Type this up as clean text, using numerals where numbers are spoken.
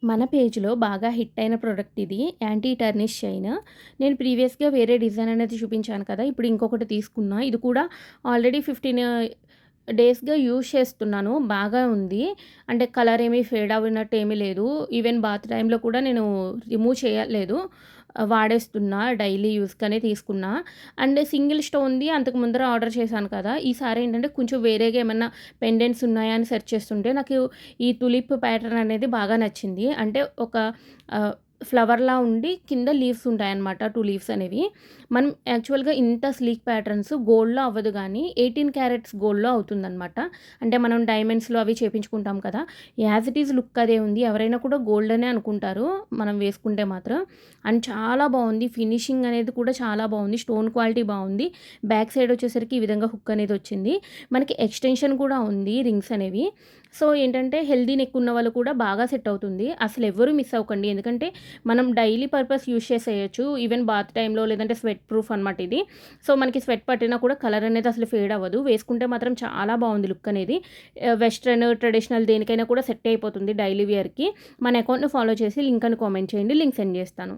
మన పేజ్‌లో బాగా హిట్ అయిన ప్రొడక్ట్ ఇది. Anti tarnish shine. నేను ప్రీవియస్‌గా వేరే డిజైన్ అనేది చూపించాను కదా! ఇప్పుడు ఇంకొకటి తీసుకున్నా. ఇది కూడా ఆల్రెడీ 15 డేస్‌గా యూజ్ చేస్తున్నాను. బాగా ఉంది. అంటే కలర్ ఏమి ఫేడ్ అవ్వినట్టు ఏమీ లేదు. ఈవెన్ బాత్ టైమ్‌లో కూడా నేను రిమూవ్ చేయట్లేదు. వాడేస్తున్నా. డైలీ యూజ్‌కనే తీసుకున్నా. అండ్ సింగిల్ స్టోన్‌ది అంతకు ముందర ఆర్డర్ చేశాను కదా! ఈసారి ఏంటంటే కొంచెం వేరేగా ఏమన్నా పెండెంట్స్ ఉన్నాయా అని సెర్చ్ చేస్తుంటే నాకు ఈ తులిప్ ప్యాటర్న్ అనేది బాగా నచ్చింది. అంటే ఒక ఆహ్, ఫ్లవర్‌లా ఉండి కింద లీవ్స్ ఉంటాయన్నమాట. 2 లీవ్స్ అనేవి. మనం యాక్చువల్‌గా ఇంత స్లీక్ ప్యాటర్న్స్ గోల్డ్‌లో అవ్వదు గానీ 18 క్యారెట్స్ గోల్డ్‌లో అవుతుందనమాట. అంటే మనం డైమండ్స్‌లో అవి చేపించుకుంటాం కదా! యాజ్ ఇట్ ఈజ్ లుక్ అదే ఉంది. ఎవరైనా కూడా గోల్డ్ అనే అనుకుంటారు మనం వేసుకుంటే మాత్రం. అండ్ చాలా బావుంది. ఫినిషింగ్ అనేది కూడా చాలా బావుంది. స్టోన్ క్వాలిటీ బావుంది. బ్యాక్ సైడ్ వచ్చేసరికి ఈ విధంగా హుక్ అనేది వచ్చింది. మనకి ఎక్స్‌టెన్షన్ కూడా ఉంది రింగ్స్ అనేవి. సో, ఏంటంటే హెల్తీ నెక్ ఉన్న వాళ్ళు కూడా బాగా సెట్ అవుతుంది. అసలెవ్వరూ మిస్ అవ్వకండి. ఎందుకంటే మనం డైలీ పర్పస్ యూజ్ చేసేయొచ్చు. ఈవెన్ బాత్ టైమ్‌లో లేదంటే స్వెట్ ప్రూఫ్ అనమాట ఇది. సో, మనకి స్వెట్ పట్టినా కూడా కలర్ అనేది అసలు ఫేడ్ అవ్వదు. వేసుకుంటే మాత్రం చాలా బావుంది లుక్ అనేది. వెస్టర్న్, ట్రెడిషనల్ దేనికైనా కూడా సెట్ అయిపోతుంది డైలీ వేర్‌కి. మన అకౌంట్‌ని ఫాలో చేసి లింక్ అని కామెంట్ చేయండి. లింక్ సెండ్ చేస్తాను.